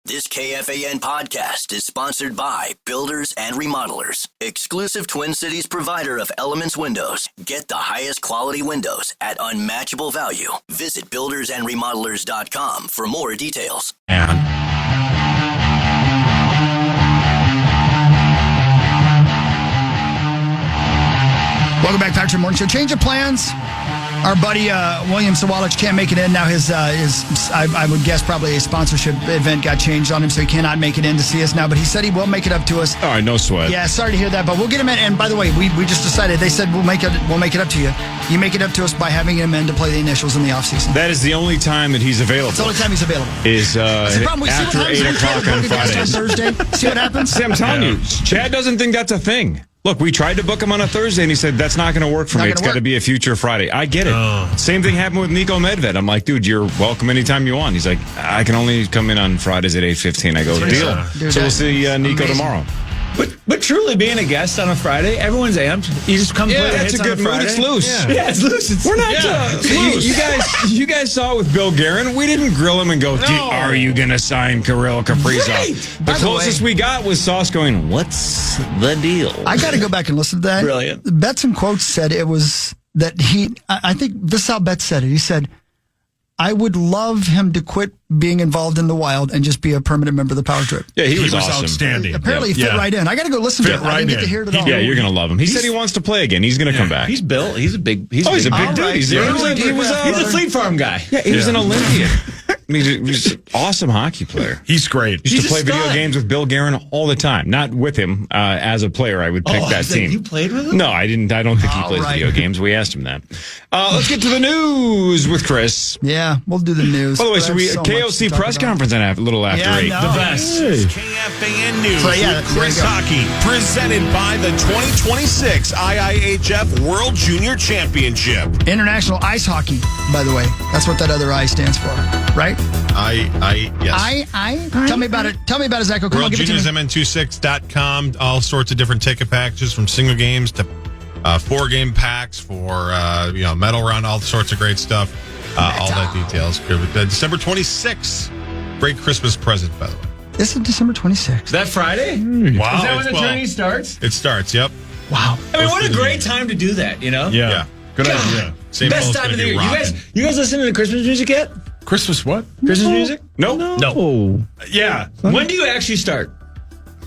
This KFAN podcast is sponsored by Builders and Remodelers, exclusive Twin Cities provider of Elements Windows. Get the highest quality windows at unmatchable value. Visit buildersandremodelers.com for more details. Welcome back, Patrick Morning Show. Change of plans. Our buddy William Sawalich can't make it in. Now his I would guess probably a sponsorship event got changed on him, so he cannot make it in to see us now. But he said he will make it up to us. All right, no sweat. Yeah, sorry to hear that, but we'll get him in. And by the way, we just decided. They said we'll make it up to you. You make it up to us by having him in to play the initials in the offseason. That is the only time that he's available. It's the only time he's available. Is after 8 o'clock on Friday. On Thursday. See what happens? See, I'm telling you, Chad doesn't think that's a thing. Look, we tried to book him on a Thursday, and he said, that's not going to work for me. It's got to be a future Friday. I get it. Same thing happened with Nico Medved. I'm like, dude, you're welcome anytime you want. He's like, I can only come in on Fridays at 8:15. I go, deal. So we'll see Nico tomorrow. But truly, being a guest on a Friday, everyone's amped. You just come play that's a good mood. It's loose. Yeah, it's loose. We're not loose. You guys saw it with Bill Guerin. We didn't grill him and go, are you going to sign Kirill Kaprizov? Right. The closest we got was Sauce going, what's the deal? I got to go back and listen to that. Brilliant. Betts and Quotes said it was that I think this is how Betts said it. He said, I would love him to quit being involved in the Wild and just be a permanent member of the Power Trip. Yeah, he was awesome. Outstanding. Apparently he fit right in. I got to go listen to it. I didn't get to hear it at all. Yeah, you're going to love him. He said he wants to play again. He's going to come back. He's built. He's a big dude. He's a Fleet Farm guy. Yeah, he was an Olympian. He's an awesome hockey player. He's great. Used to play video games with Bill Guerin all the time. Not with him as a player. I would pick that team. You played with him? No, I didn't. I don't think he plays video games. We asked him that. Let's get to the news with Chris. Yeah, we'll do the news. By the way, so KOC press conference a little after 8. No. The best. KFAN News with Chris Hockey, presented by the 2026 IIHF World Junior Championship. International Ice Hockey, by the way. That's what that other I stands for, right? Yes. Tell me about it. Tell me about it, Zach. Come on, give it to me. WorldJuniorsMN26.com. All sorts of different ticket packages from single games to 4-game packs for medal round, all sorts of great stuff. All that details. December 26th. Great Christmas present, by the way. This is December 26th. That Friday? Wow. Is that when the tourney starts? It starts, yep. Wow. I mean, what a great time to do that, you know? Yeah. Good idea. Same Best time of the year. You guys listening to Christmas music yet? Christmas what? Christmas music? No. Yeah. When do you actually start?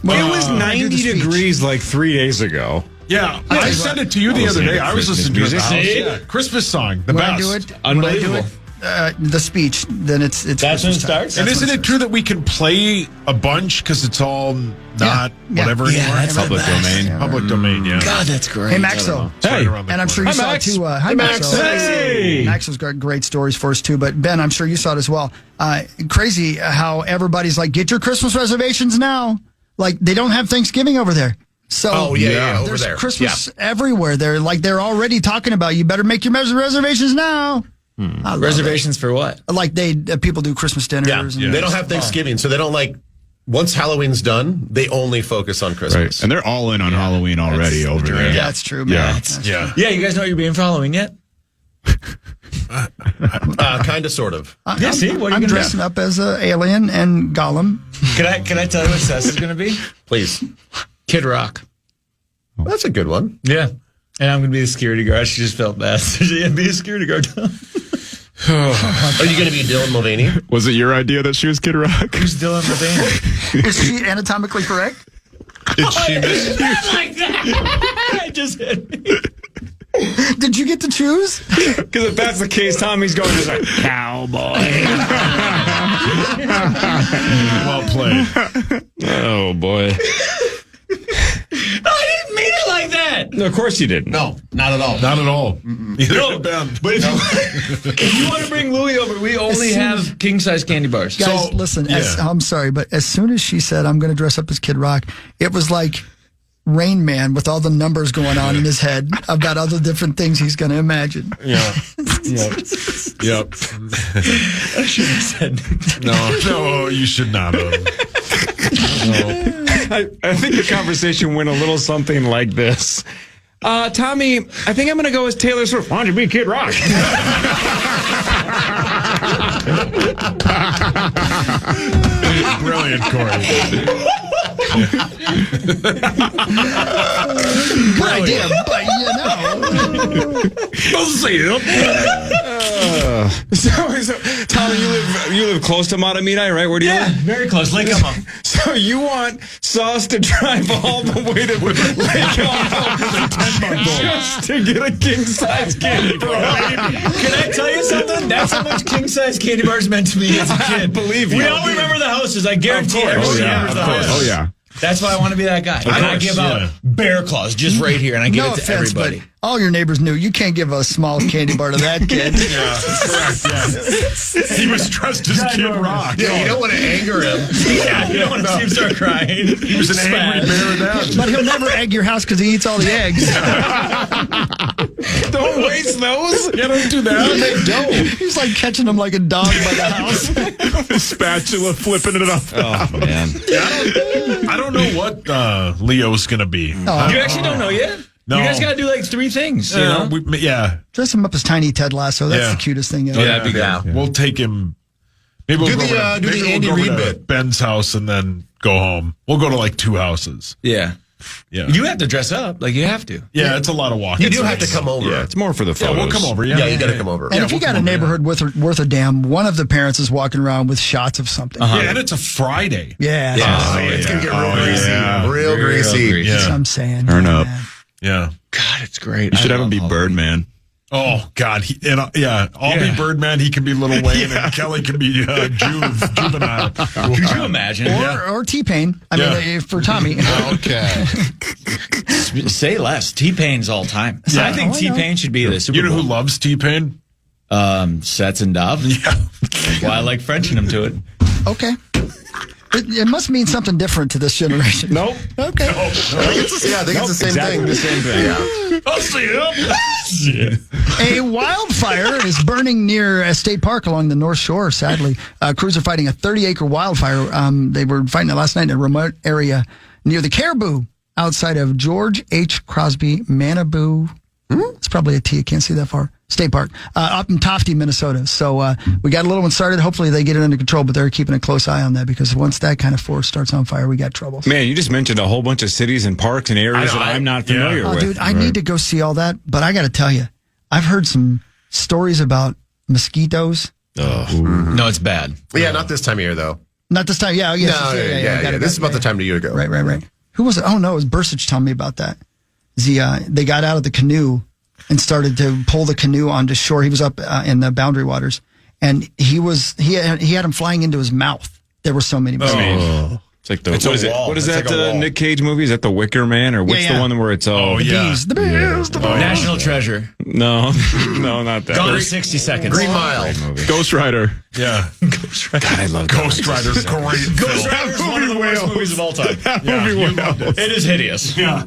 It was 90 degrees like 3 days ago. Yeah. I sent it to you the other day. I was listening to it. Yeah. Christmas song. The When best. I do it, Unbelievable. the speech, then it's That's when it Christmas time. starts? And isn't it true that we can play a bunch because it's all not whatever anymore? that's Public domain. Public domain, yeah. God, that's great. Hey, Maxo. Hey. And I'm sure you saw it too. Hi, Max. Maxo. Hey. Maxo's got great stories for us too. But Ben, I'm sure you saw it as well. Crazy how everybody's like, get your Christmas reservations now. Like they don't have Thanksgiving over there. So over there's there. Christmas everywhere. They're already talking about you better make your reservations now. Reservations for what? Like people do Christmas dinners. And They don't have Thanksgiving, so they don't once Halloween's done, they only focus on Christmas. Right. And they're all in on Halloween already over there. Yeah, that's true, man. Yeah. Yeah, you guys know what you're being for Halloween yet? Kind of, sort of. Yeah, see? What are you I'm going to dressing up as an alien and Gollum. Can I tell you what Seth is going to be? Please. Kid Rock. That's a good one. Yeah. And I'm going to be the security guard. She just felt bad. Yeah, be a security guard. Are you going to be Dylan Mulvaney? Was it your idea that she was Kid Rock? Who's Dylan Mulvaney? Is she anatomically correct? Did she miss? Like that! It just hit me. Did you get to choose? Because if that's the case, Tommy's going as a cowboy. Well played. Oh, boy. I didn't mean it like that. No, of course you didn't. No, not at all. Not at all. No, but if you want to bring Louie over, we only have king-size candy bars. Guys, listen, I'm sorry, but as soon as she said, I'm going to dress up as Kid Rock, it was like Rain Man with all the numbers going on in his head about all the different things he's going to imagine. Yeah. Yep. I should have said No, you should not have. I think the conversation went a little something like this. Tommy, I think I'm going to go as Taylor Swift. Why don't you be Kid Rock? Brilliant, Corey. Good idea, but We'll see you. So, Tommy, you live close to Matamini, right? Where do you live? Very close. Lake Elmo. So you want Sauce to drive all the way to Lake Elmo just to get a king-size candy bar? Can I tell you something? That's how much king-size candy bars meant to me as a kid. I believe you. We all remember the houses. I guarantee everyone remembers the houses. Oh, yeah. That's why I want to be that guy. And I give out bear claws just right here, and I give no it to offense, everybody. but all your neighbors knew you can't give a small candy bar to that kid. Correct, yeah. He was dressed as Kid Rock. Yeah, you don't want to anger him. Yeah, you don't want to see him start crying. He was an angry bear then. But he'll never egg your house because he eats all the eggs. Don't waste those. Yeah, don't do that. They don't. He's like catching them like a dog by the house. The spatula flipping it up. Oh, man. I don't know what Leo's going to be. You actually don't know yet? No. You guys got to do like 3 things, you know? Dress him up as Tiny Ted Lasso. That's the cutest thing ever. that'd be good. Yeah. We'll take him. Maybe we'll Do go the, over to- do the maybe Andy we'll go Reid over to bit. Ben's house and then go home. We'll go to like 2 houses. Yeah. Yeah. You have to dress up. Like, you have to. Yeah, it's a lot of walking. You do have to come over. Yeah, it's more for the Yeah, photos. we'll come over. Yeah, you got to come over. And if you got a neighborhood worth a damn, one of the parents is walking around with shots of something. Yeah, and it's a Friday. Yeah, It's going to get real greasy. yeah. Real greasy. that's what Yeah. I'm saying. Turn Yeah, up. man. Yeah. God, it's great. You should have him be Birdman. Oh, God. I'll be Birdman. He can be Little Wayne, and Kelly can be Juvenile. Could you imagine? Or T-Pain. I mean, for Tommy. Okay. Say less. T-Pain's all time. Yeah. I think Oh, I know. T-Pain should be the Super You know Bowl. who loves T-Pain? Sets and Dove. Yeah. Well, I like Frenching him to it. Okay. It must mean something different to this generation. Nope. Okay. I think it's the same thing. The same thing. Yeah. I'll see him. A wildfire is burning near a state park along the North Shore, sadly. Crews are fighting a 30-acre wildfire. They were fighting it last night in a remote area near the Caribou outside of George H. Crosby Manabu. It's probably a T. I can't see that far. State Park. Up in Tofty, Minnesota. So we got a little one started. Hopefully they get it under control, but they're keeping a close eye on that because once that kind of forest starts on fire, we got trouble. Man, you just mentioned a whole bunch of cities and parks and areas that I'm not familiar Oh, with. dude, I need to go see all that, but I got to tell you, I've heard some stories about mosquitoes. No, it's bad. Yeah, not this time of year, though. Not this time. Yeah, yes, No, yeah. This is about the time of year ago. Right. Who was it? Oh, no, it was Bursich telling me about that. They got out of the canoe and started to pull the canoe onto shore. He was up in the Boundary Waters, and he had him flying into his mouth. There were so many mosquitoes. It's like It's a what is it? wall. What is It's that like a wall. Nick Cage movie? Is that The Wicker Man, or what's Yeah. the one where it's Oh, yeah. The bees. National Treasure. No, no, not that. Gone in 60 seconds. Green Mile. Ghost Rider. Yeah. God, I love Ghost Rider. Great Ghost film. Rider is one of the worst movies of all time. It is hideous. Yeah.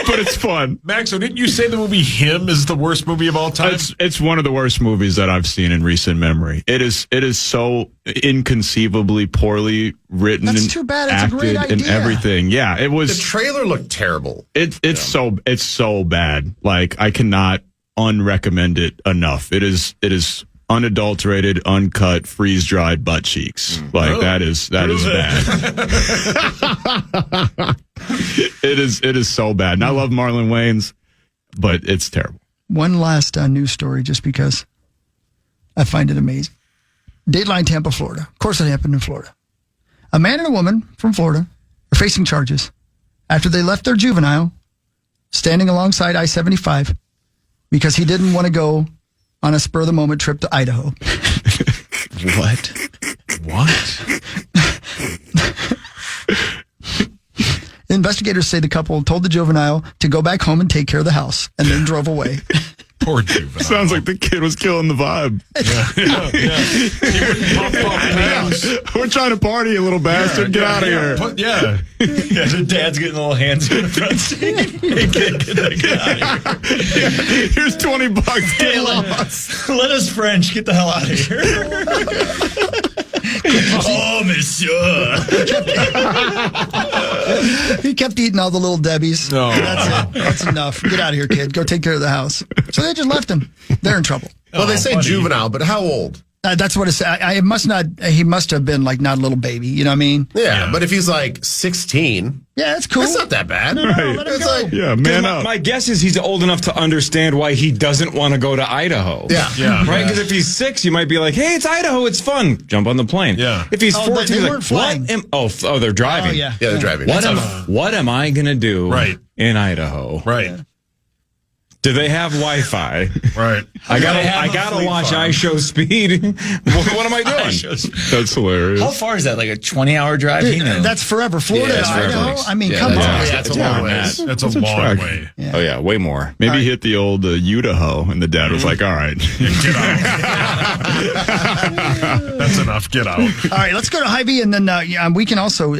But it's fun. Max, so didn't you say the movie Him is the worst movie of all time? It's one of the worst movies that I've seen in recent memory. It is so inconceivably poorly written That's and too bad. It's a great acted and idea. everything. Yeah, it The was. trailer looked terrible. It's so bad. Like I cannot unrecommend it enough. It is unadulterated, uncut, freeze dried butt cheeks. Like that is bad. It is so bad. And I love Marlon Wayans, but it's terrible. One last news story, just because I find it amazing. Dateline Tampa, Florida. Of course, it happened in Florida. A man and a woman from Florida are facing charges after they left their juvenile standing alongside I-75 because he didn't want to go on a spur-of-the-moment trip to Idaho. What? Investigators say the couple told the juvenile to go back home and take care of the house and then drove away. Poor juvenile. Sounds like the kid was killing the vibe. We're trying to party, you little bastard. Get out of here. The dad's getting little hands in the front seat. Hey, kid, get out of here. Here's $20. Hey, let us French. Get the hell out of here. Oh, monsieur. He kept eating all the little Debbies. No. That's it. That's enough. Get out of here, kid. Go take care of the house. So they just left him. They're in trouble. Well, they say juvenile, but how old? That's what it's. I must not. He must have been like not a little baby. You know what I mean? Yeah, but if he's like 16, yeah, that's cool. It's not that bad. It's like, Yeah, man up. My guess is he's old enough to understand why he doesn't want to go to Idaho. Yeah. Right? Because if he's 6, you might be like, hey, it's Idaho. It's fun. Jump on the plane. Yeah. If he's 14, they he's weren't like, flying. they're driving. Oh, yeah. Yeah, they're driving. What am I going to do in Idaho? Right. Do they have Wi-Fi? Right. I gotta watch iShow Speed. What am I doing? That's hilarious. How far is that? Like a 20-hour drive? That's forever. Florida, Yeah, that's Idaho. forever. I mean, come on. That's a long way. That's a long track. way. Yeah. Oh, yeah, way more. Maybe hit the old Idaho, and the dad was like, all right. Get out. That's enough. Get out. All right, let's go to Hy-Vee, and then we can also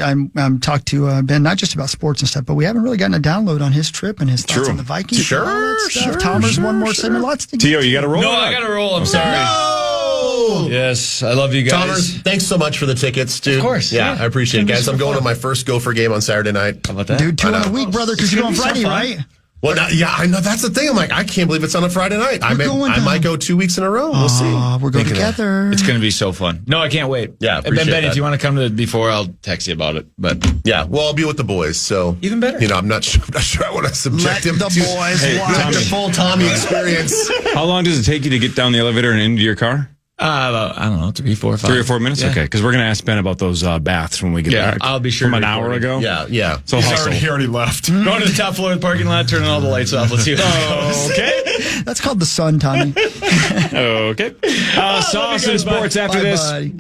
talk to Ben, not just about sports and stuff, but we haven't really gotten a download on his trip and his thoughts on the Vikings. Sure. Thomas, one more segment. Lots to get. Tio, you got to roll? No, I got to roll. I'm sorry. No! Yes, I love you guys. Thomas, thanks so much for the tickets, dude. Of course. Yeah, I appreciate it, guys. I'm going to my first Gopher game on Saturday night. How about that? Dude, 2 in a week, brother, because you go on Friday, right? Well, I know. That's the thing. I'm like, I can't believe it's on a Friday night. I going might go 2 weeks in a row. We'll see. We're going together. It's going to be so fun. No, I can't wait. Yeah, and appreciate Ben, that. if you want to come to before, I'll text you about it. But Yeah, well, I'll be with the boys, so Even better. I'm not sure I want to subject him Let to the boys watch. the full Tommy experience. How long does it take you to get down the elevator and into your car? about, I don't know, 3, 4, 5. 3 or 4 minutes? Yeah. Okay, because we're going to ask Ben about those baths when we get back. I'll be sure From to an hour record it. ago? Yeah. So hustle. He already left. Going to the top floor of the parking lot, turning all the lights off. Let's see what goes. Okay. That's called the sun, Tommy. Okay. Sauce and sports after Bye, this. buddy.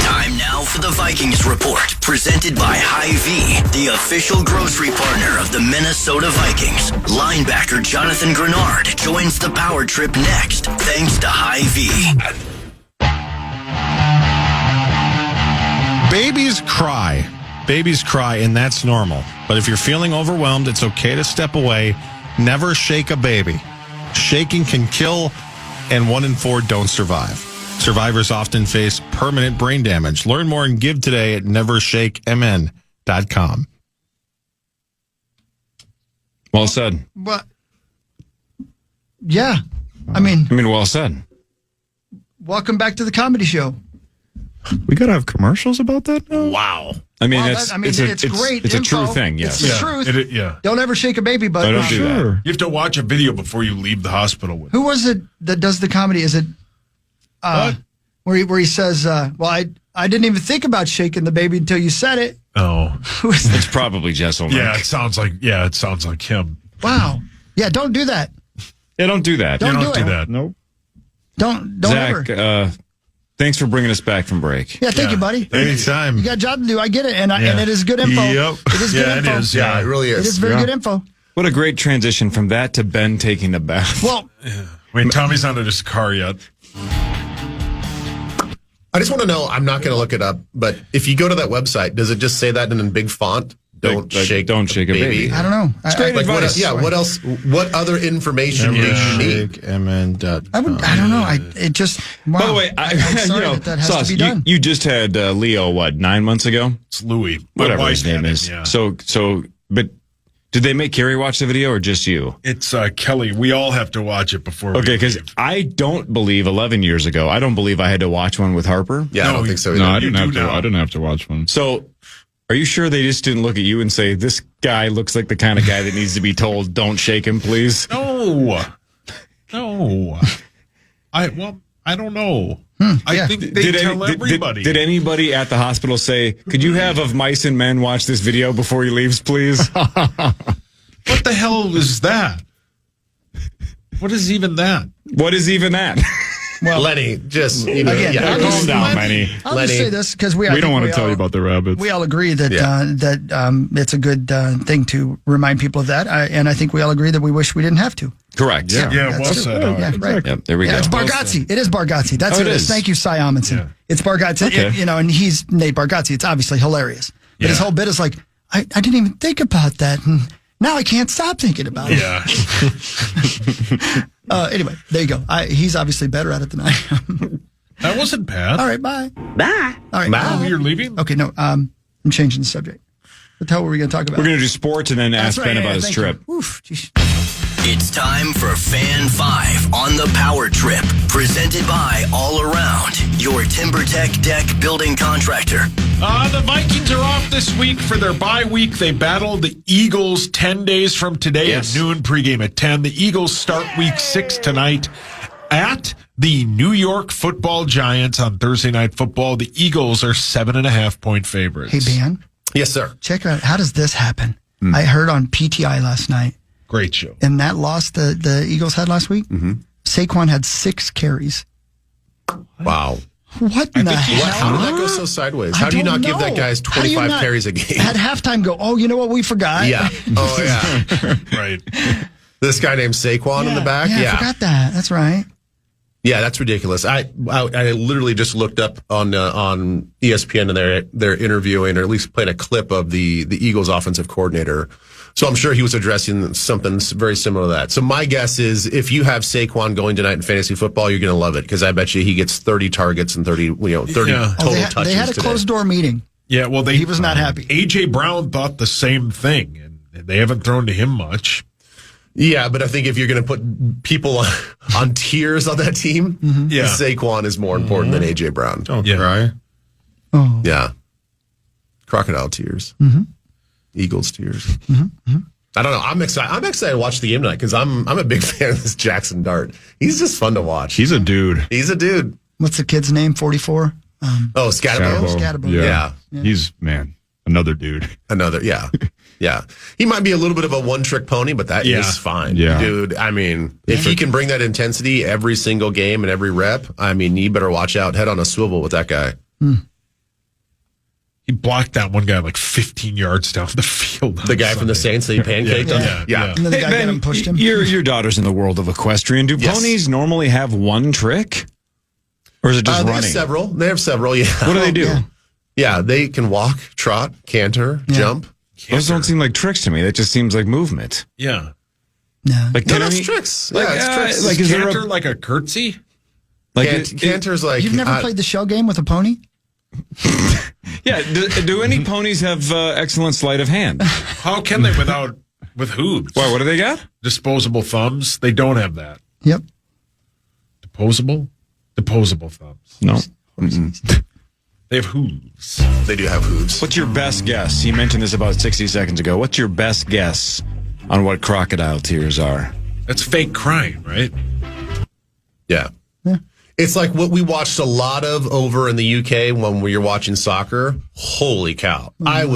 Time now for the Vikings Report, presented by Hy-Vee, the official grocery partner of the Minnesota Vikings. Linebacker Jonathan Grenard joins the power trip next, thanks to Hy-Vee. Babies cry, and that's normal. But if you're feeling overwhelmed, it's okay to step away. Never shake a baby. Shaking can kill, and 1 in 4 don't survive. Survivors often face permanent brain damage. Learn more and give today at nevershakemn.com. Well said. But, yeah. I mean, Well said. welcome back to the comedy show. We got to have commercials about that now? Wow. I mean, Well, it's great. It's a info. true thing, yes. It's the truth. Yeah. Don't ever shake a baby, but No, don't do that. Sure. You have to watch a video before you leave the hospital with who was it that does the comedy? Is it where he says, well, I didn't even think about shaking the baby until you said it. Oh. Who is that? It's probably Jesselman. Yeah, it sounds like him. Wow. Yeah, don't do that. Yeah, don't do that. Don't You don't do do it. that. Nope. Don't Zach, ever. thanks for bringing us back from break. Yeah, thank you, buddy. Anytime. You got a job to do. I get it. And it is good info. Yep. It is good Yeah, info. it is. Yeah, it really It is. is very good info. What a great transition from that to Ben taking the bath. Well, I mean, Tommy's not in his car yet. I just want to know, I'm not going to look it up, but if you go to that website, does it just say that in big font? Don't shake a baby. I don't know. great Like what, advice. what else? What other information do you need? ShakeMN.com. I don't know. Wow. By the way, I'm sorry that has Sauce, to be done. you just had Leo, 9 months ago? It's Louis. My Whatever wife his name had is. him, yeah. So, but did they make Carrie watch the video or just you? It's Kelly. We all have to watch it before we Okay, because leave. I don't believe 11 years ago, I don't believe I had to watch one with Harper. Yeah, I don't think so either. No, I You didn't have do to. now. I didn't have to watch one. So, are you sure they just didn't look at you and say, this guy looks like the kind of guy that needs to be told, don't shake him, please? No. I don't know. I think they tell everybody. Did anybody at the hospital say, could you have of Mice and Men watch this video before he leaves, please? What the hell is that? What is even that? What is even that? Well, Lenny, just again, Calm down, Lenny. I'll Lenny. just say this because we We don't want to tell you about the rabbits. We all agree that Yeah. it's a good thing to remind people of that, and I think we all agree that we wish we didn't have to. Correct. Yeah, well That's said. true. Yeah, right. Yep, there we Yeah, go. it's Bargatze. It is Bargatze. That's Oh, what it it is. is. Thank you, Cy Amundsen. Yeah. It's Bargatze. Okay. And he's Nate Bargatze. It's obviously hilarious. But his Yeah. whole bit is like, I didn't even think about that, and now I can't stop thinking about it. Yeah. Anyway, there you go. He's obviously better at it than I am. That wasn't bad. All right, bye. Bye. All right, Oh, you're leaving? Okay, no, I'm changing the subject. What the hell were we going to talk about? We're going to do sports and then ask Ben about his thank trip. you. Oof, geez. It's time for Fan 5 on the Power Trip, presented by All Around, your TimberTech deck building contractor. The Vikings are off this week for their bye week. They battle the Eagles 10 days from today at noon, pregame at 10. The Eagles start week 6 tonight at the New York Football Giants on Thursday Night Football. The Eagles are 7.5-point favorites. Hey, Ben. Yes, sir. Check out, how does this happen? I heard on PTI last night. Great show. And that loss the Eagles had last week, Saquon had 6 carries. Wow. What in the hell? How did that go so sideways? How do you not give that guy's 25 carries a game? At halftime go, oh, you know what we forgot? Yeah. Oh, yeah. Right. This guy named Saquon in the back? Yeah, I forgot that. That's right. Yeah, that's ridiculous. I literally just looked up on ESPN, and they're interviewing, or at least playing a clip of the Eagles offensive coordinator. So I'm sure he was addressing something very similar to that. So my guess is if you have Saquon going tonight in fantasy football, you're going to love it, because I bet you he gets 30 targets and 30 total touches. They had a closed door meeting. Yeah, well, he was not happy. A.J. Brown thought the same thing, and they haven't thrown to him much. Yeah, but I think if you're going to put people on tiers on that team, Saquon is more important than A.J. Brown. Don't cry. Oh. Yeah. Crocodile tears. Eagles tears. I don't know. I'm excited to watch the game tonight, because I'm a big fan of this Jackson Dart. He's just fun to watch. He's a dude. He's a dude. What's the kid's name? 44? Scatterbo. Scatterbo. Yeah. He's, another dude. Another, yeah. Yeah. He might be a little bit of a one-trick pony, but that is fine. Yeah. Dude, I mean, if he can bring that intensity every single game and every rep, I mean, you better watch out. Head on a swivel with that guy. He blocked that one guy like 15 yards down the field. The guy from the Saints that he pancaked on? Yeah. And then the guy got him, pushed him. Your daughter's in the world of equestrian. Do ponies normally have one trick? Or is it just running? They have several, yeah. What do they do? Yeah, they can walk, trot, canter, jump. Those don't seem like tricks to me. That just seems like movement. Yeah. No. Like, that's tricks. Yeah, it's tricks. Like, is canter like a curtsy? Like canter's like... You've never played the shell game with a pony? Yeah. Do any ponies have excellent sleight of hand? How can they with hooves? Why? What do they got? Disposable thumbs. They don't have that. Yep. Disposable thumbs. No. They have hooves. They do have hooves. What's your best guess? You mentioned this about 60 seconds ago. What's your best guess on what crocodile tears are? That's fake crying, right? Yeah. It's like what we watched a lot of over in the UK when we were watching soccer. Holy cow. I'm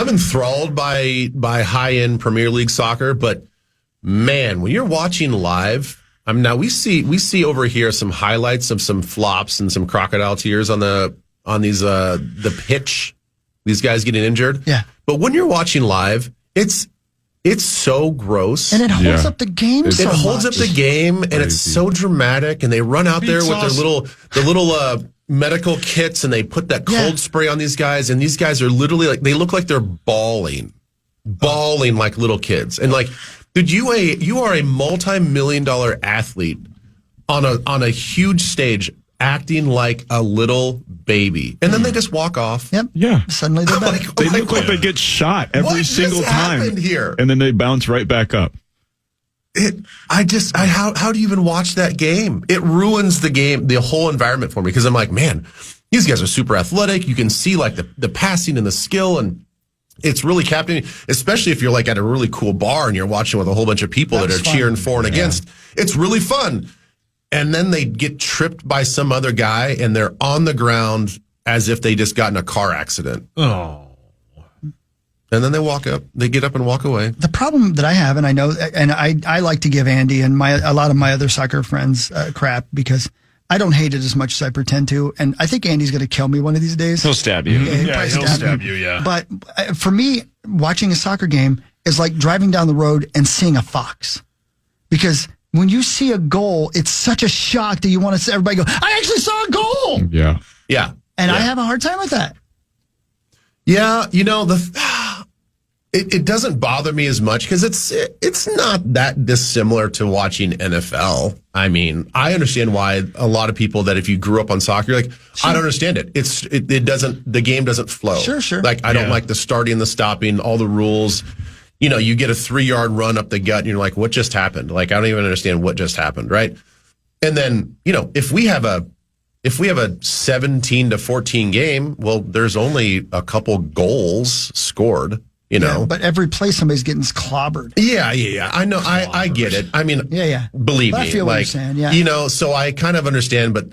enthralled by high-end Premier League soccer, but man, when you're watching live, now we see over here some highlights of some flops and some crocodile tears on these the pitch, these guys getting injured. Yeah. But when you're watching live, it's so gross. And it holds up the game so much. It holds up the game, and it's so dramatic, and they run out there with their little medical kits, and they put that cold spray on these guys, and these guys are literally like, they look like they're bawling like little kids. And like, dude, you are a multi-million-dollar athlete on a huge stage, acting like a little baby, and then they just walk off. Yep. Yeah. Suddenly they're back. They look like they get shot every single time here, and then they bounce right back up. How do you even watch that game? It ruins the game, the whole environment for me, because I'm like, man, these guys are super athletic. You can see like the passing and the skill, and it's really captivating, especially if you're like at a really cool bar and you're watching with a whole bunch of people that are cheering for and against. It's really fun. And then they get tripped by some other guy, and they're on the ground as if they just got in a car accident. Oh. And then they get up and walk away. The problem that I have, and I know, and I like to give Andy and a lot of my other soccer friends crap, because I don't hate it as much as I pretend to. And I think Andy's going to kill me one of these days. He'll stab you. He'll stab you, yeah. But for me, watching a soccer game is like driving down the road and seeing a fox. Because when you see a goal, it's such a shock that you want to see everybody go, I actually saw a goal. Yeah. Yeah. And I have a hard time with that. Yeah, it doesn't bother me as much, because it's not that dissimilar to watching NFL. I mean, I understand why a lot of people that if you grew up on soccer, you're like, I don't understand it. The game doesn't flow. Sure. Like, I don't like the starting, the stopping, all the rules. you get a 3-yard run up the gut and you're like, what just happened? Like, I don't even understand what just happened, right? And then, if we have a 17-14 game, well, there's only a couple goals scored, Yeah, but every play somebody's getting clobbered. Yeah. I know. I get it. I mean, believe me. I feel what you're saying, yeah. So I kind of understand, but,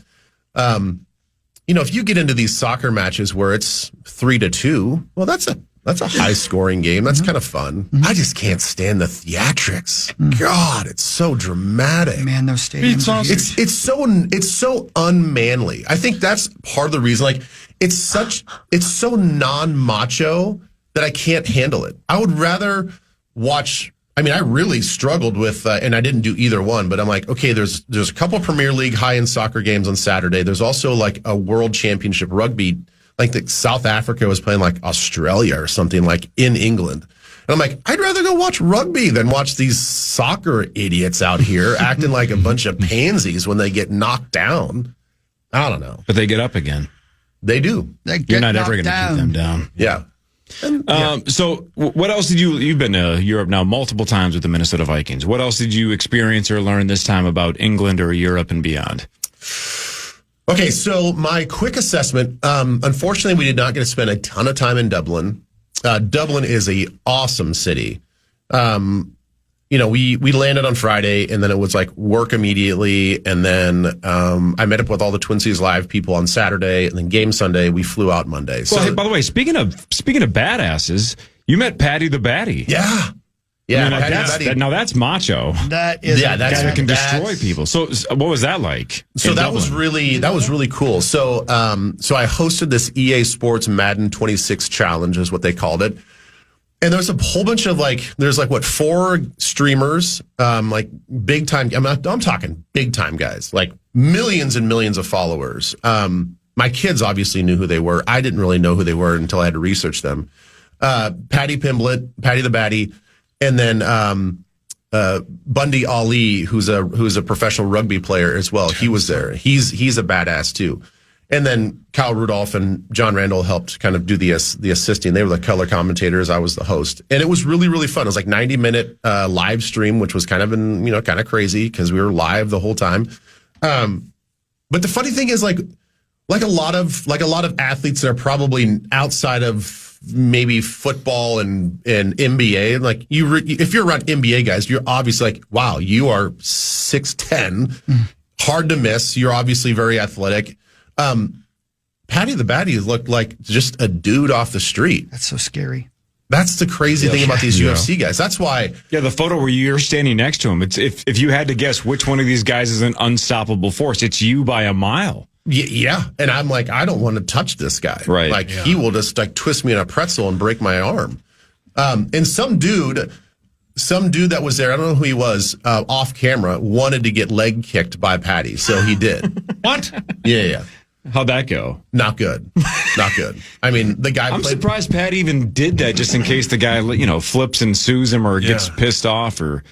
if you get into these soccer matches where it's 3-2, well, that's a high scoring game. That's kind of fun. I just can't stand the theatrics. God, it's so dramatic. Man, those stadiums. It's so unmanly. I think that's part of the reason. Like, it's so non-macho that I can't handle it. I would rather watch. I mean, I really struggled with, and I didn't do either one, but I'm like, okay, there's a couple Premier League high-end soccer games on Saturday. There's also like a World Championship rugby, like South Africa was playing like Australia or something, like in England. And I'm like, I'd rather go watch rugby than watch these soccer idiots out here acting like a bunch of pansies when they get knocked down. I don't know. But they get up again. They do. You're not ever going to keep them down. Yeah. So what else did you've been to Europe now multiple times with the Minnesota Vikings. What else did you experience or learn this time about England or Europe and beyond? Okay, so my quick assessment, unfortunately, we did not get to spend a ton of time in Dublin. Dublin is a awesome city. We landed on Friday, and then it was like work immediately, and then I met up with all the Twin Cities Live people on Saturday, and then game Sunday. We flew out Monday. So, hey, by the way, speaking of badasses, you met Paddy the Baddy. Yeah. Now that's macho. That is, that's guy that can destroy people. So what was that like? So that was really cool. So I hosted this EA Sports Madden 26 challenge, is what they called it. And there's a whole bunch of there's 4 streamers, big time. I'm talking big time guys, like millions and millions of followers. My kids obviously knew who they were. I didn't really know who they were until I had to research them. Paddy the Baddy, and then Bundy Ali, who's a professional rugby player as well. He was there. He's a badass too. And then Kyle Rudolph and John Randall helped kind of do the assisting. They were the color commentators. I was the host. And it was really, really fun. It was like 90-minute live stream, which was kind of kind of crazy because we were live the whole time. But the funny thing is like a lot of athletes that are probably outside of maybe football and NBA, like if you're around NBA guys, you're obviously like, wow, you are 6'10", hard to miss. You're obviously very athletic. Paddy the Baddy looked like just a dude off the street. That's so scary. That's the crazy thing about these UFC guys. That's why. Yeah, the photo where you're standing next to him. It's if you had to guess which one of these guys is an unstoppable force, it's you by a mile. Yeah, and I'm like, I don't want to touch this guy. Right. Like he will just twist me in a pretzel and break my arm. And some dude that was there, I don't know who he was, off camera, wanted to get leg kicked by Paddy, so he did. What? Yeah. How'd that go? Not good. Not good. I mean, the guy. I'm surprised Paddy even did that, just in case the guy, flips and sues him or gets pissed off. Or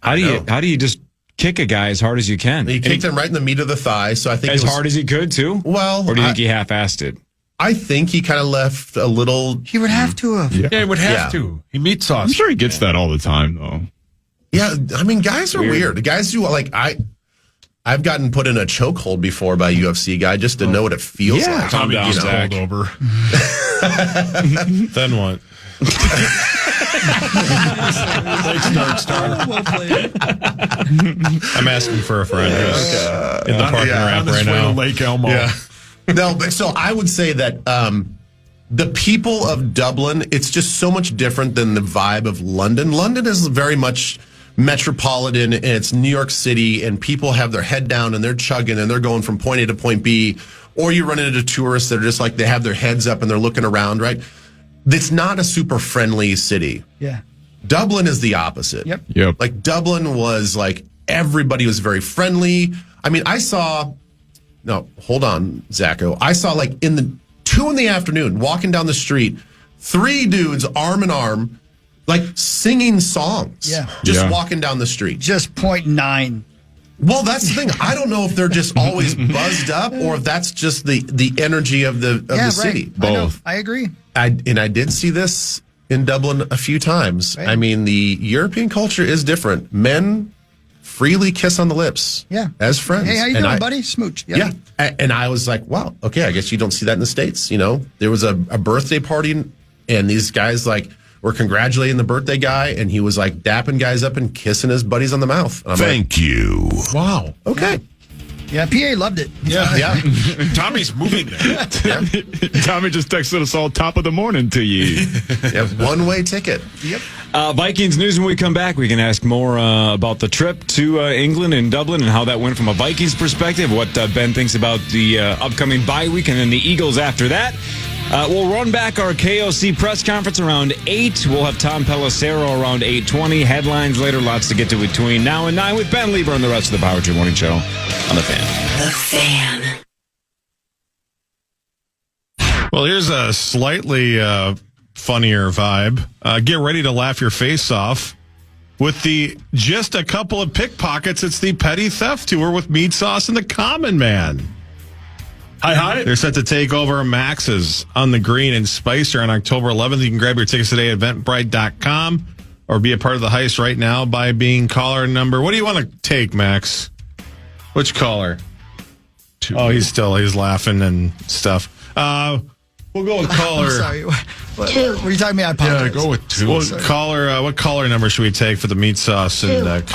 how do you just kick a guy as hard as you can? He kicked him right in the meat of the thigh. So I think as hard as he could too. Well, or do you think he half-assed it? I think he kind of left a little. He would have to have. Yeah, he would have to. He meat sauce. I'm sure he gets that all the time, though. Yeah, I mean, guys are weird. The guys do I've gotten put in a chokehold before by a UFC guy just to know what it feels like. Tommy just pulled over. Then what? Well played. I'm asking for a friend who's in the parking ramp right now. Lake Elmo. Yeah. No, but so I would say that the people of Dublin, it's just so much different than the vibe of London. London is very much metropolitan, and it's New York City, and people have their head down and they're chugging and they're going from point A to point B. Or you run into tourists that are just like, they have their heads up and they're looking around, right? It's not a super friendly city. Yeah. Dublin is the opposite. Yep. Like Dublin was like, everybody was very friendly. I mean, hold on, Zacho. I saw like in the 2 PM walking down the street, 3 dudes arm in arm, like singing songs. Yeah. Just walking down the street. Just 0.9. Well, that's the thing. I don't know if they're just always buzzed up or if that's just the energy of the city. Both. I agree. I did see this in Dublin a few times. Right. I mean, the European culture is different. Men freely kiss on the lips. Yeah. As friends. Hey, how you doing, buddy? Smooch. Yeah. And I was like, wow, okay, I guess you don't see that in the States. You know, there was a birthday party and these guys like were congratulating the birthday guy and he was like dapping guys up and kissing his buddies on the mouth. And I'm Thank you. Wow. Okay. Yeah, PA loved it. Yeah. Tommy's moving there. Tommy just texted us all top of the morning to you. Yeah, one-way ticket. Yep. Vikings news when we come back. We can ask more about the trip to England and Dublin and how that went from a Vikings perspective, what Ben thinks about the upcoming bye week, and then the Eagles after that. We'll run back our KOC press conference around 8. We'll have Tom Pelissero around 8:20. Headlines later, lots to get to between now and 9 with Ben Leber and the rest of the Power Trip Morning Show on The Fan. The Fan. Well, here's a slightly funnier vibe. Get ready to laugh your face off with the just a couple of pickpockets. It's the Petty Theft Tour with Meat Sauce and the Common Man. Hi. They're set to take over Max's on the Green in Spicer on October 11th. You can grab your tickets today at Eventbrite.com or be a part of the heist right now by being caller number. What do you want to take, Max? Which caller? 2. Oh, he's laughing and stuff. We'll go with caller. I'm sorry. What are you talking about? I apologize. Yeah, go with 2. Well, caller. What caller number should we take for the meat sauce and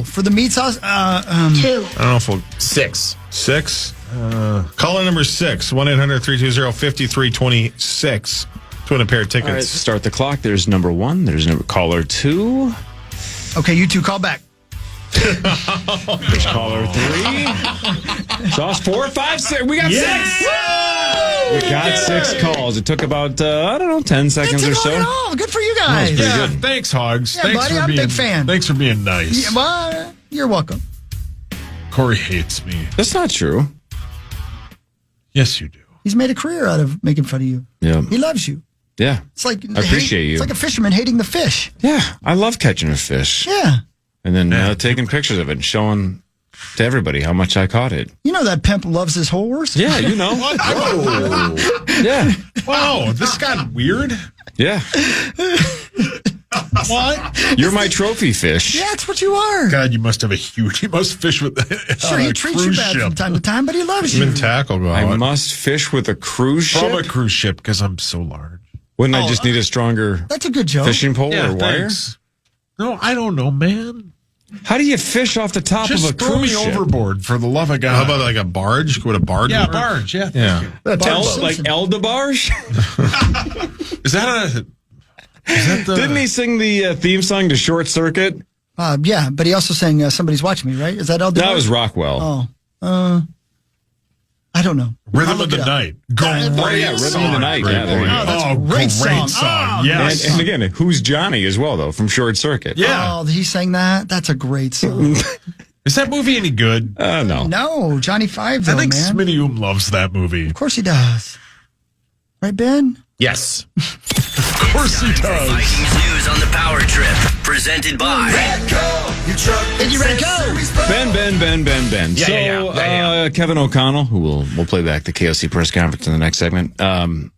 for the meat sauce? 2. I don't know if we'll 6. 6. Caller number 6, 1-800-320-5326 to win a pair of tickets. All right, start the clock. There's number 1. There's caller 2. Okay, you two call back. There's caller 3. Sauce 4, 5, 6. We got 6. We got 6 calls. It took about 10 seconds or so. Good for you guys. Pretty good. Thanks, Hogs. Yeah, Thanks buddy, for I'm a being, big fan. Thanks for being nice. Yeah, well, you're welcome. Corey hates me. That's not true. Yes, you do. He's made a career out of making fun of you. Yeah. He loves you. Yeah. It's like I appreciate you. It's like a fisherman hating the fish. Yeah. I love catching a fish. Yeah. And then taking pictures of it and showing to everybody how much I caught it. You know that pimp loves his horse? Yeah, you know. Yeah. Wow, this got weird. Yeah. What? You're my trophy fish. Yeah, that's what you are. God, you must have a huge. You must fish with. Sure, he treats you bad from time to time, but he loves you. Even tackle go I on. must fish with a cruise ship. From a cruise ship because I'm so large. Wouldn't I just need a stronger That's a good joke. fishing pole or wire? Thanks. No, I don't know, man. How do you fish off the top Just of a throw me cruise ship? overboard for the love of God. How about like a barge? Go with a barge? Yeah, work? barge. Yeah. Yeah. Like El DeBarge? Is that the? Didn't he sing the theme song to Short Circuit? Yeah, but he also sang Somebody's Watching Me, right? Is that El That was Rockwell. I don't know. I'll Rhythm look of the it up. Night? Rhythm of the Night. Yeah, there you go. That's a great great song. Yes. And again, who's Johnny as well, though, from Short Circuit? Yeah. Oh, he sang that? That's a great song. Is that movie any good? No. No, Johnny Five, I though, think man. Smitty loves that movie. Of course he does. Right, Ben? Yes. Of course he does. Vikings news on the Power Trip, presented by Thank you, Redco. Ben. Yeah. Kevin O'Connell, who we'll play back the KOC press conference in the next segment. A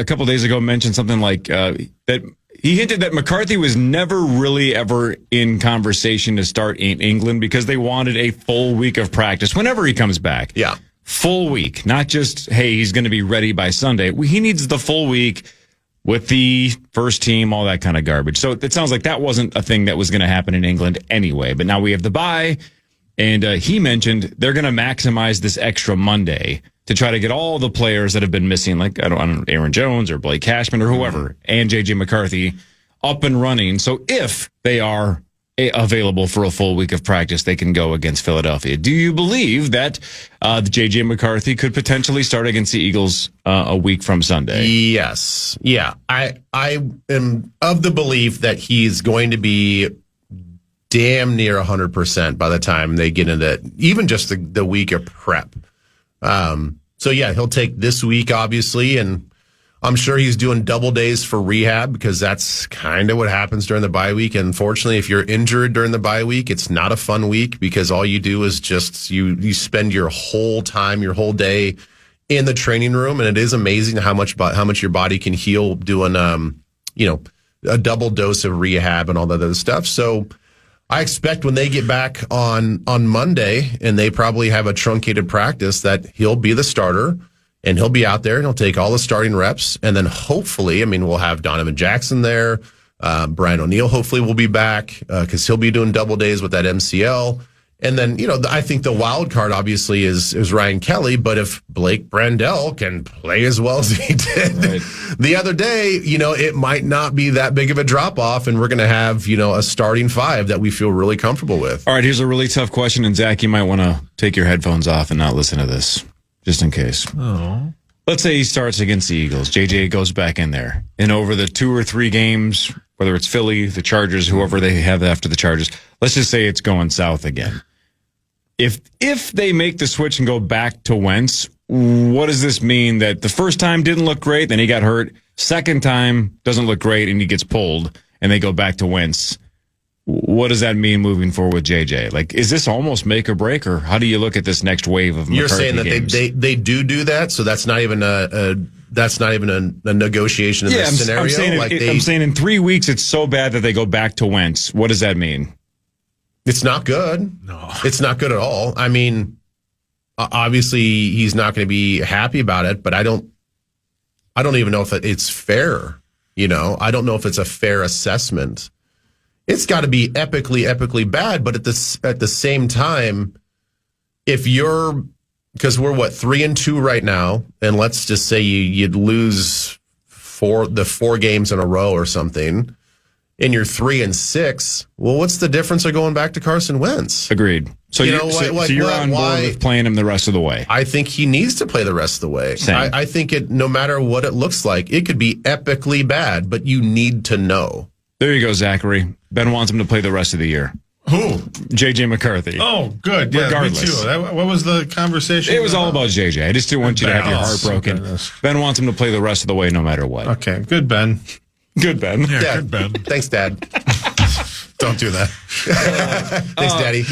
couple days ago mentioned something like that he hinted that McCarthy was never really ever in conversation to start in England because they wanted a full week of practice whenever he comes back. Yeah. Full week, not just, hey, he's going to be ready by Sunday. He needs the full week with the first team, all that kind of garbage. So it sounds like that wasn't a thing that was going to happen in England anyway. But now we have the bye, and he mentioned they're going to maximize this extra Monday to try to get all the players that have been missing, like I don't know, Aaron Jones or Blake Cashman or whoever, and J.J. McCarthy up and running. So if they are available for a full week of practice, they can go against Philadelphia. Do you believe that J.J. McCarthy could potentially start against the Eagles a week from Sunday? Yes. Yeah. I am of the belief that he's going to be damn near 100% by the time they get into even just the week of prep. So yeah, he'll take this week, obviously, and I'm sure he's doing double days for rehab because that's kind of what happens during the bye week. And unfortunately, if you're injured during the bye week, it's not a fun week because all you do is just you spend your whole time, your whole day in the training room, and it is amazing how much your body can heal doing, a double dose of rehab and all that other stuff. So I expect when they get back on Monday and they probably have a truncated practice that he'll be the starter and he'll be out there and he'll take all the starting reps. And then hopefully, we'll have Donovan Jackson there. Brian O'Neill hopefully will be back because he'll be doing double days with that MCL. And then, I think the wild card obviously is Ryan Kelly. But if Blake Brandel can play as well as he did the other day, it might not be that big of a drop off. And we're going to have, a starting five that we feel really comfortable with. All right, here's a really tough question. And Zach, you might want to take your headphones off and not listen to this just in case. Oh. Let's say he starts against the Eagles. JJ goes back in there. And over the 2 or 3 games, whether it's Philly, the Chargers, whoever they have after the Chargers, let's just say it's going south again. If they make the switch and go back to Wentz, what does this mean? That the first time didn't look great, then he got hurt. Second time doesn't look great, and he gets pulled, and they go back to Wentz. What does that mean moving forward with JJ? Like, is this almost make or break, or how do you look at this next wave of McCarthy You're saying that games? they do that, so that's not even a negotiation in this scenario. I'm saying in 3 weeks it's so bad that they go back to Wentz. What does that mean? It's not good. No. It's not good at all. Obviously he's not going to be happy about it, but I don't even know if it's fair. I don't know if it's a fair assessment. It's got to be epically bad, but at the same time, because we're 3-2 right now, and let's just say you'd lose 4 games in a row or something, and you're 3-6. Well, what's the difference of going back to Carson Wentz? Agreed. So you're on board with playing him the rest of the way. I think he needs to play the rest of the way. I think no matter what it looks like, it could be epically bad, but you need to know. There you go, Zachary. Ben wants him to play the rest of the year. Who? JJ McCarthy. Oh, good. Yeah, regardless. Me too. What was the conversation? It was all about JJ. I just didn't want you to have your heart broken. Ben wants him to play the rest of the way no matter what. Okay, good, Ben. Good, Ben. Yeah, Dad. good, Ben. Thanks, Dad. Don't do that. Thanks, Daddy.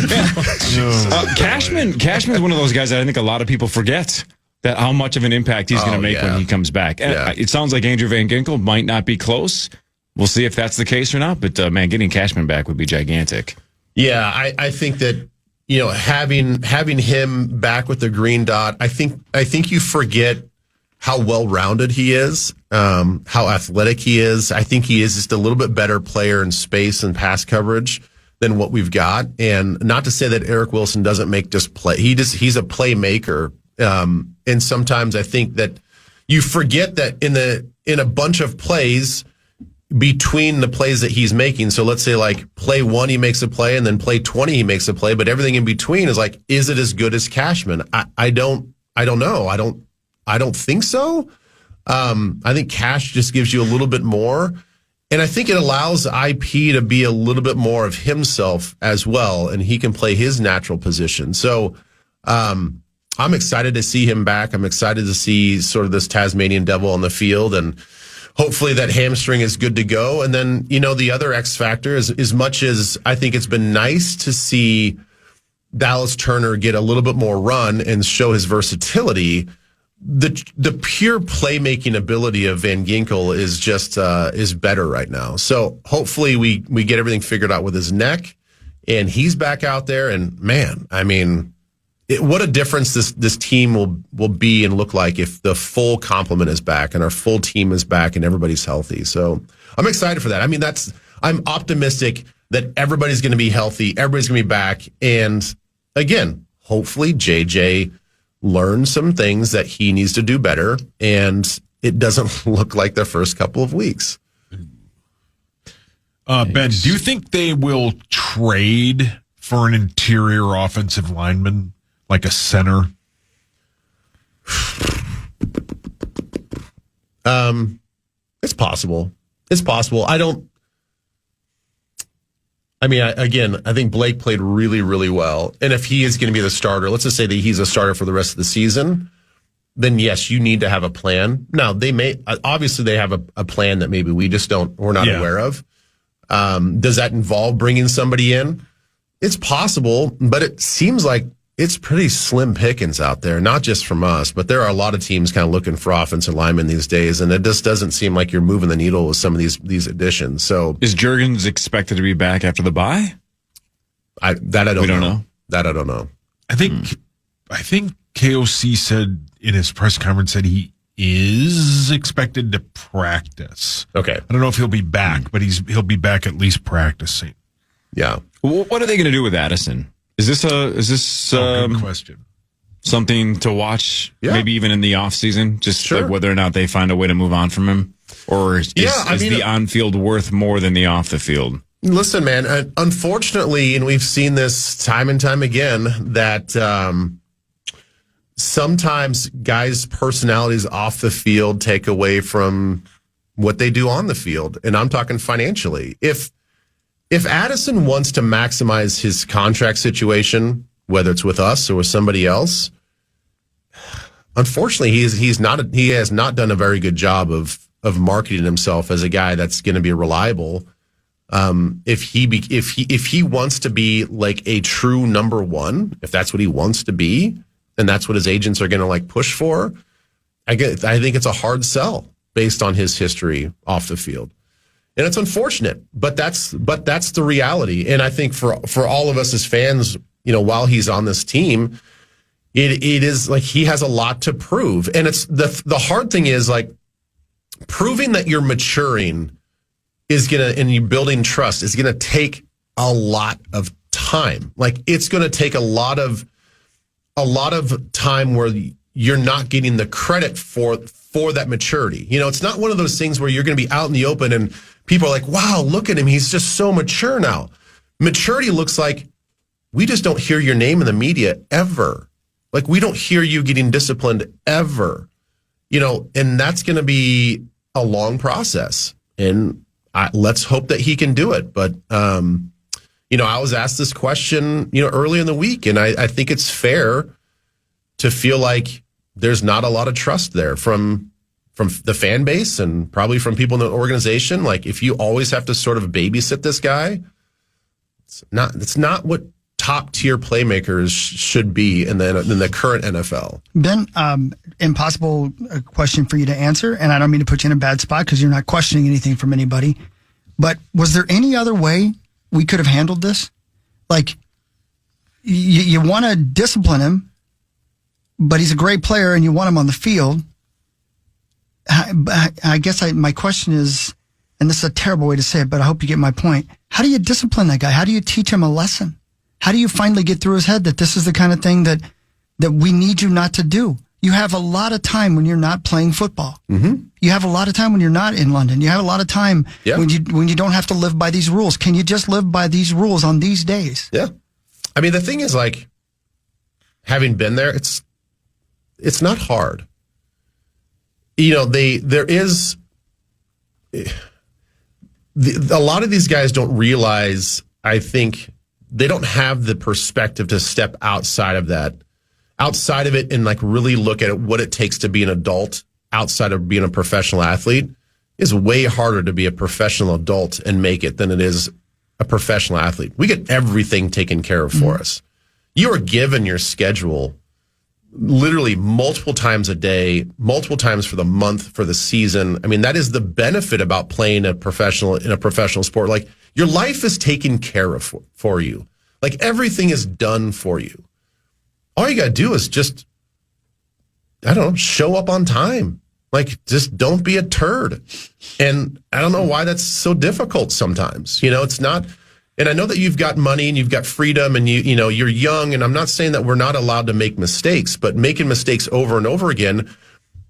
Cashman's one of those guys that I think a lot of people forget that how much of an impact he's going to make when he comes back. And it sounds like Andrew Van Ginkel might not be close. We'll see if that's the case or not. But, getting Cashman back would be gigantic. Yeah, I think that, having him back with the green dot, I think you forget how well-rounded he is, how athletic he is. I think he is just a little bit better player in space and pass coverage than what we've got. And not to say that Eric Wilson doesn't make just play. He's a playmaker. And sometimes I think that you forget that in a bunch of plays between the plays that he's making. So let's say like play 1, he makes a play, and then play 20, he makes a play. But everything in between is like, is it as good as Cashman? I don't know. I don't think so. I think Cash just gives you a little bit more. And I think it allows IP to be a little bit more of himself as well. And he can play his natural position. So I'm excited to see him back. I'm excited to see sort of this Tasmanian devil on the field. And hopefully that hamstring is good to go. And then, the other X factor is, as much as I think it's been nice to see Dallas Turner get a little bit more run and show his versatility, the pure playmaking ability of Van Ginkel is just is better right now. So hopefully we get everything figured out with his neck, and he's back out there. And man, what a difference this team will be and look like if the full complement is back and our full team is back and everybody's healthy. So I'm excited for that. I'm optimistic that everybody's going to be healthy, everybody's going to be back, and again, hopefully JJ learn some things that he needs to do better, and it doesn't look like the first couple of weeks. Ben, do you think they will trade for an interior offensive lineman, like a center? It's possible. I think Blake played really, really well. And if he is going to be the starter, let's just say that he's a starter for the rest of the season, then yes, you need to have a plan. Now, they have a plan that maybe we're not aware of. Does that involve bringing somebody in? It's possible, but it seems like it's pretty slim pickings out there, not just from us, but there are a lot of teams kind of looking for offensive linemen these days, and it just doesn't seem like you're moving the needle with some of these additions. So, is Jurgens expected to be back after the bye? I don't know. That I don't know. I think KOC said in his press conference that he is expected to practice. Okay. I don't know if he'll be back, but he'll be back at least practicing. Yeah. Well, what are they going to do with Addison? Is this good question. Something to watch? Yeah. Maybe even in the offseason? Just Sure. like whether or not they find a way to move on from him, or is the on field worth more than the off the field? Listen, man. Unfortunately, and we've seen this time and time again, that sometimes guys' personalities off the field take away from what they do on the field, and I'm talking financially. If Addison wants to maximize his contract situation, whether it's with us or with somebody else, unfortunately, he has not done a very good job of marketing himself as a guy that's going to be reliable. If he wants to be like a true number one, if that's what he wants to be, and that's what his agents are going to like push for, I think it's a hard sell based on his history off the field. And it's unfortunate, but that's the reality. And I think for all of us as fans, while he's on this team, it is like he has a lot to prove. And it's the hard thing is like proving that you're maturing and you're building trust is gonna take a lot of time. Like it's gonna take a lot of time where you're not getting the credit for that maturity. It's not one of those things where you're going to be out in the open and people are like, wow, look at him. He's just so mature now. Maturity looks like we just don't hear your name in the media ever. Like we don't hear you getting disciplined ever, and that's going to be a long process. And let's hope that he can do it. But, I was asked this question, early in the week, and I think it's fair to feel like there's not a lot of trust there from the fan base and probably from people in the organization. Like if you always have to sort of babysit this guy, it's not what top tier playmakers should be in the current NFL. Ben, impossible question for you to answer, and I don't mean to put you in a bad spot because you're not questioning anything from anybody. But was there any other way we could have handled this? Like you want to discipline him, but he's a great player and you want him on the field. I guess my question is, and this is a terrible way to say it, but I hope you get my point. How do you discipline that guy? How do you teach him a lesson? How do you finally get through his head that this is the kind of thing that we need you not to do? You have a lot of time when you're not playing football. Mm-hmm. You have a lot of time when you're not in London. You have a lot of time when you don't have to live by these rules. Can you just live by these rules on these days? Yeah. I mean, the thing is, like, having been there, it's not hard. There is a lot of these guys don't realize, I think they don't have the perspective to step outside of it and like really look at what it takes to be an adult outside of being a professional athlete. Is way harder to be a professional adult and make it than it is a professional athlete. We get everything taken care of for us. You are given your schedule literally multiple times a day, multiple times for the month, for the season. I mean, that is the benefit about playing in a professional sport. Like your life is taken care of for you. Like everything is done for you. All you got to do is just, show up on time. Like just don't be a turd. And I don't know why that's so difficult sometimes. It's not. And I know that you've got money and you've got freedom and you're young, and I'm not saying that we're not allowed to make mistakes, but making mistakes over and over again,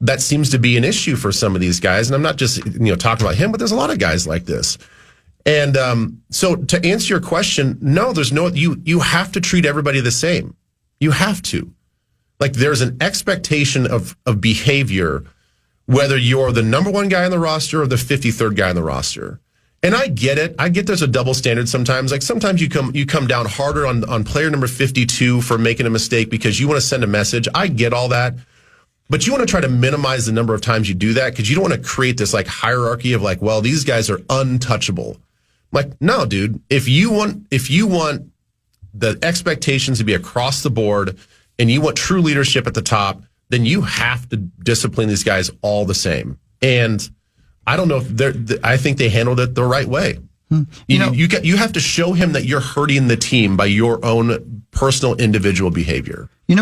that seems to be an issue for some of these guys. And I'm not just talking about him, but there's a lot of guys like this. And so to answer your question, no, there's no, you have to treat everybody the same. You have to. Like there's an expectation of behavior, whether you're the number one guy on the roster or the 53rd guy on the roster. And I get it. I get there's a double standard sometimes. Like sometimes you come down harder on player number 52 for making a mistake because you want to send a message. I get all that. But you want to try to minimize the number of times you do that because you don't want to create this like hierarchy of like, well, these guys are untouchable. Like, no, dude, if you want the expectations to be across the board and you want true leadership at the top, then you have to discipline these guys all the same. And I don't know if I think they handled it the right way. You have to show him that you're hurting the team by your own personal individual behavior. And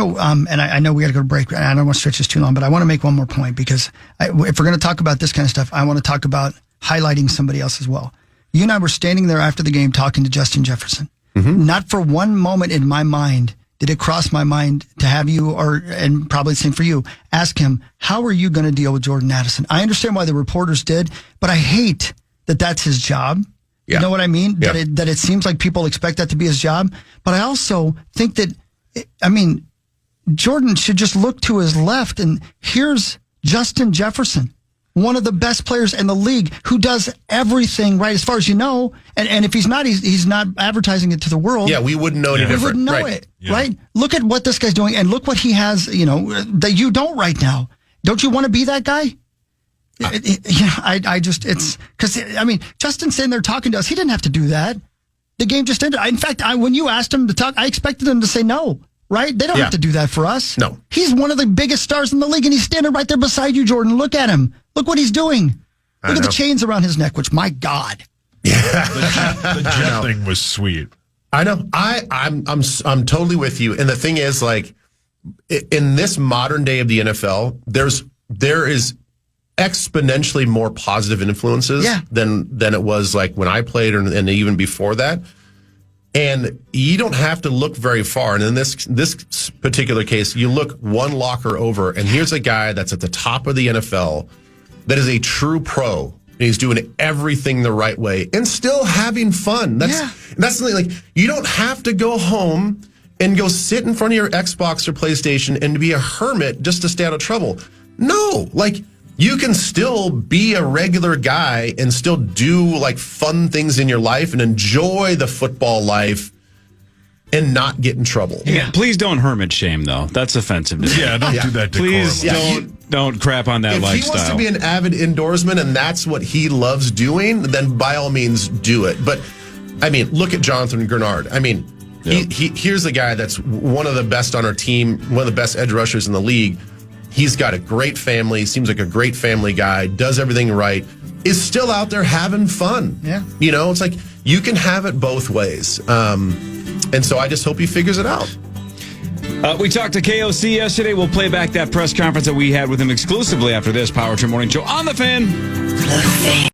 I know we got to go to break. I don't want to stretch this too long, but I want to make one more point because if we're going to talk about this kind of stuff, I want to talk about highlighting somebody else as well. You and I were standing there after the game talking to Justin Jefferson. Mm-hmm. Not for one moment in my mind did it cross my mind to have you, and probably the same for you, ask him, how are you going to deal with Jordan Addison? I understand why the reporters did, but I hate that that's his job. Yeah. You know what I mean? Yeah. That it seems like people expect that to be his job. But I also think that, Jordan should just look to his left, and here's Justin Jefferson, one of the best players in the league who does everything right as far as you know. And if he's not advertising it to the world. Yeah, we wouldn't know any different. We wouldn't know it, right? Look at what this guy's doing and look what he has, that you don't right now. Don't you want to be that guy? Justin's sitting there talking to us. He didn't have to do that. The game just ended. In fact, when you asked him to talk, I expected him to say no, right? They don't have to do that for us. No. He's one of the biggest stars in the league, and he's standing right there beside you, Jordan. Look at him. Look what he's doing. Look at the chains around his neck, which, my God. Yeah. The jet thing was sweet. I know. I'm totally with you. And the thing is, like, in this modern day of the NFL, there is exponentially more positive influences than it was like when I played and even before that. And you don't have to look very far. And in this particular case, you look one locker over, and here's a guy that's at the top of the NFL that is a true pro, and he's doing everything the right way and still having fun. That's something like, you don't have to go home and go sit in front of your Xbox or PlayStation and be a hermit just to stay out of trouble. No, like, you can still be a regular guy and still do like fun things in your life and enjoy the football life and not get in trouble. Yeah. Please don't hermit shame, though. That's offensive to me. Yeah, don't do that to Please don't crap on that lifestyle. If he wants to be an avid indoorsman and that's what he loves doing, then by all means do it. But, look at Jonathan Grenard. Here's a guy that's one of the best on our team, one of the best edge rushers in the league. He's got a great family, seems like a great family guy, does everything right, is still out there having fun. Yeah. It's like you can have it both ways. And so I just hope he figures it out. We talked to KOC yesterday. We'll play back that press conference that we had with him exclusively after this Power Trip Morning Show on The Fan.